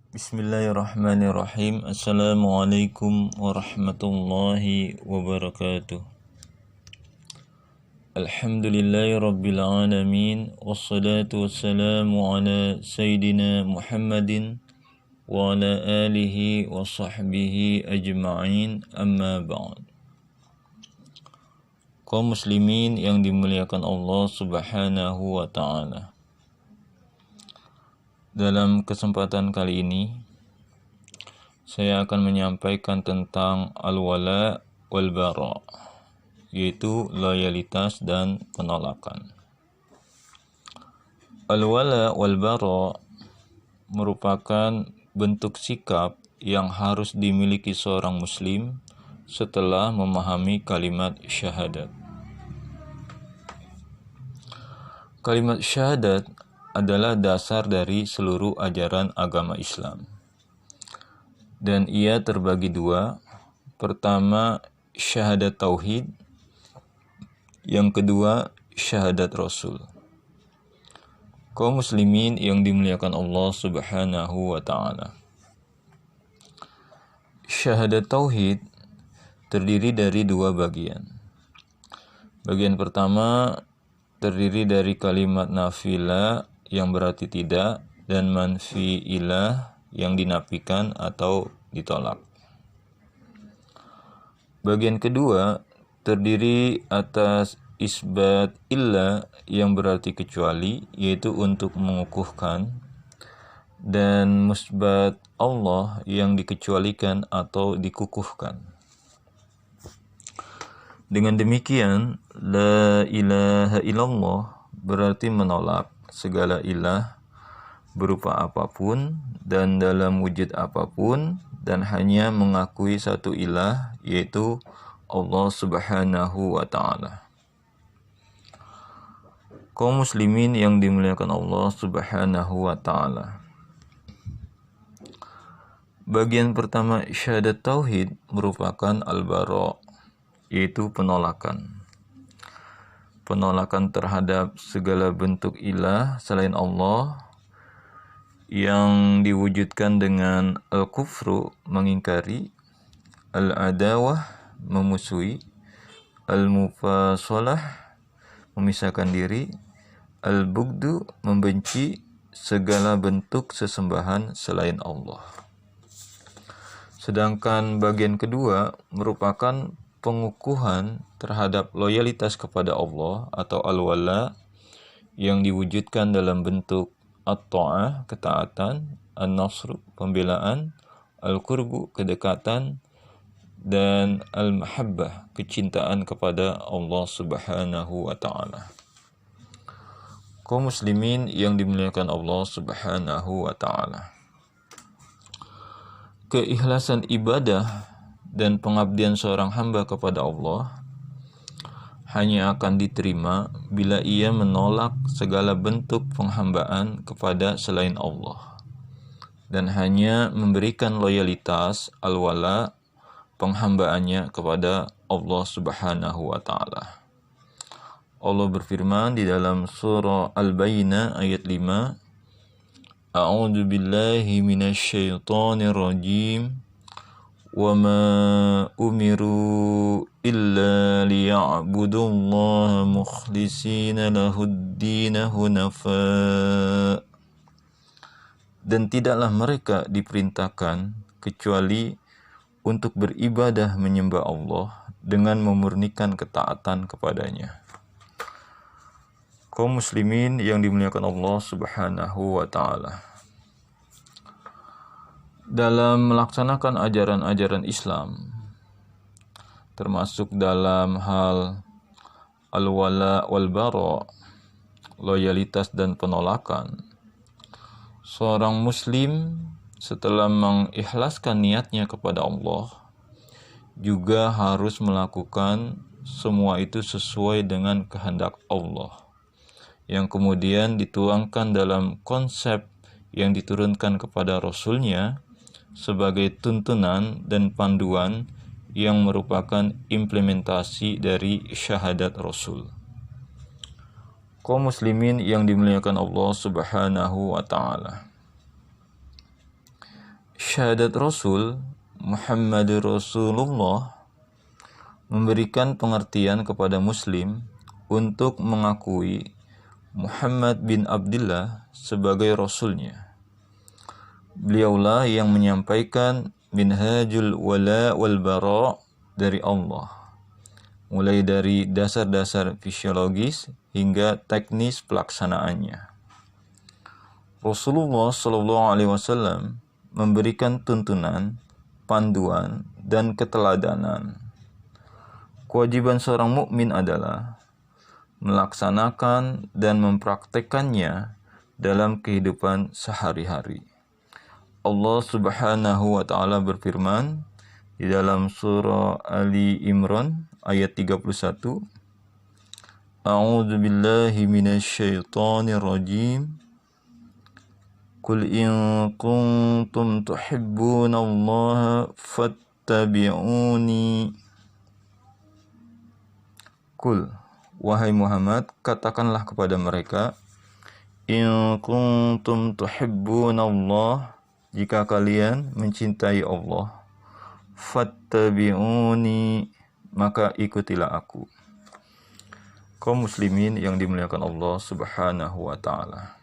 Bismillahirrahmanirrahim. Assalamualaikum warahmatullahi wabarakatuh. Alhamdulillahi rabbil alamin. Wassalatu wassalamu ala sayyidina Muhammadin wa ala alihi wa sahbihi ajma'in, amma ba'd. Kaum muslimin yang dimuliakan Allah subhanahu wa ta'ala, dalam kesempatan kali ini saya akan menyampaikan tentang al-wala wal bara, yaitu loyalitas dan penolakan. Al-wala wal bara merupakan bentuk sikap yang harus dimiliki seorang muslim setelah memahami kalimat syahadat. Kalimat syahadat adalah dasar dari seluruh ajaran agama Islam. Dan ia terbagi dua. Pertama, syahadat tauhid. Yang kedua, syahadat Rasul. Kaum muslimin yang dimuliakan Allah subhanahu wa ta'ala, syahadat tauhid terdiri dari dua bagian. Bagian pertama terdiri dari kalimat nafila yang berarti tidak, dan manfi ilah yang dinafikan atau ditolak. Bagian kedua terdiri atas isbat illah yang berarti kecuali, yaitu untuk mengukuhkan, dan musbat Allah yang dikecualikan atau dikukuhkan. Dengan demikian, la ilaha illallah berarti menolak segala ilah berupa apapun dan dalam wujud apapun, dan hanya mengakui satu ilah, yaitu Allah subhanahu wa ta'ala. Kaum muslimin yang dimuliakan Allah subhanahu wa ta'ala, bagian pertama syahadat tauhid merupakan al-bara, yaitu penolakan. Penolakan terhadap segala bentuk ilah selain Allah, yang diwujudkan dengan al-kufru, mengingkari, al-adawah, memusuhi, al-mufasalah, memisahkan diri, al-bugdu, membenci segala bentuk sesembahan selain Allah. Sedangkan bagian kedua merupakan pengukuhan terhadap loyalitas kepada Allah atau al-wala, yang diwujudkan dalam bentuk at-ta'ah, ketaatan, an-nasr, pembelaan, al-qurbu, kedekatan, dan al-mahabbah, kecintaan kepada Allah subhanahu wa ta'ala. Kaum muslimin yang dimuliakan Allah subhanahu wa ta'ala, keikhlasan ibadah dan pengabdian seorang hamba kepada Allah hanya akan diterima bila ia menolak segala bentuk penghambaan kepada selain Allah, dan hanya memberikan loyalitas al-wala, penghambaannya kepada Allah subhanahu wa ta'ala. Allah berfirman di dalam surah Al-Bayyinah ayat 5, A'udzu billahi minasyaitonir rajim. Wa ma umiru illa liya'budullaha mukhlishina lahud-din hunafa. Dan tidaklah mereka diperintahkan kecuali untuk beribadah menyembah Allah dengan memurnikan ketaatan kepadanya. Kaum muslimin yang dimuliakan Allah subhanahu wa ta'ala, dalam melaksanakan ajaran-ajaran Islam, termasuk dalam hal al-wala wal bara, loyalitas dan penolakan, seorang muslim setelah mengikhlaskan niatnya kepada Allah juga harus melakukan semua itu sesuai dengan kehendak Allah, yang kemudian dituangkan dalam konsep yang diturunkan kepada Rasulnya sebagai tuntunan dan panduan yang merupakan implementasi dari syahadat Rasul. Kaum muslimin yang dimuliakan Allah subhanahu wa ta'ala, Syahadat Rasul Muhammad Rasulullah memberikan pengertian kepada Muslim untuk mengakui Muhammad bin Abdullah sebagai Rasulnya. Beliaulah yang menyampaikan minhajul wala wal bara dari Allah, mulai dari dasar-dasar fisiologis hingga teknis pelaksanaannya. Rasulullah SAW memberikan tuntunan, panduan, dan keteladanan. Kewajiban seorang mukmin adalah melaksanakan dan mempraktekannya dalam kehidupan sehari-hari. Allah Subhanahu wa taala berfirman di dalam surah Ali Imran ayat 31, A'udzu billahi minasyaitonir rajim. Qul in kuntum tuhibbunallaha fattabi'uni. Qul, wahai Muhammad, katakanlah kepada mereka, in kuntum tuhibbunallah, jika kalian mencintai Allah, fattabi'uni, maka ikutilah aku. Kaum muslimin yang dimuliakan Allah Subhanahu wa taala.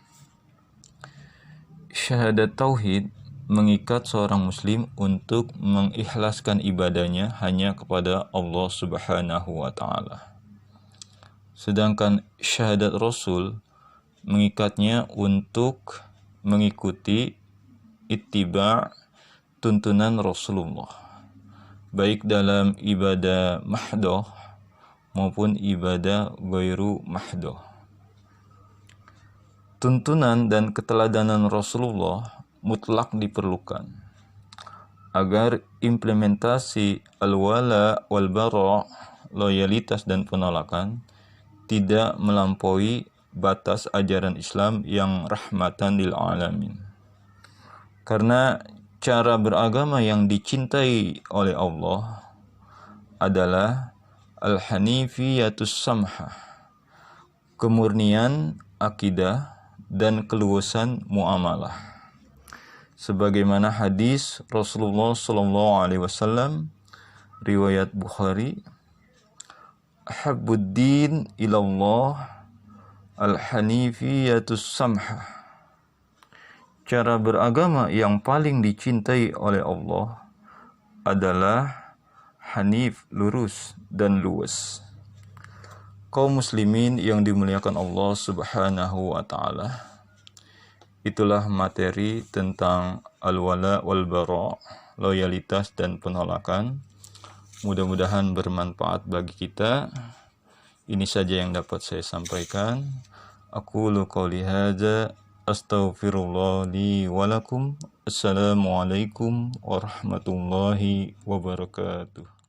Syahadat tauhid mengikat seorang muslim untuk mengikhlaskan ibadahnya hanya kepada Allah Subhanahu wa taala. Sedangkan syahadat Rasul mengikatnya untuk mengikuti ittiba' tuntunan Rasulullah, baik dalam ibadah mahdoh maupun ibadah ghairu mahdoh. Tuntunan dan keteladanan Rasulullah mutlak diperlukan agar implementasi al-wala wal bara, loyalitas dan penolakan, tidak melampaui batas ajaran Islam yang rahmatan lil alamin. Karena cara beragama yang dicintai oleh Allah adalah al-hanifiyatus samhah, kemurnian akidah dan keluasan muamalah. Sebagaimana hadis Rasulullah SAW riwayat Bukhari, Ahabbuddin ilallah al-hanifiyatus samhah. Cara beragama yang paling dicintai oleh Allah adalah hanif, lurus dan luas. Kaum muslimin yang dimuliakan Allah Subhanahu wa taala, itulah materi tentang al-wala wal bara, loyalitas dan penolakan. Mudah-mudahan bermanfaat bagi kita. Ini saja yang dapat saya sampaikan. Aqulu qouli hadza, astaghfirullah li wa lakum. Assalamualaikum warahmatullahi wabarakatuh.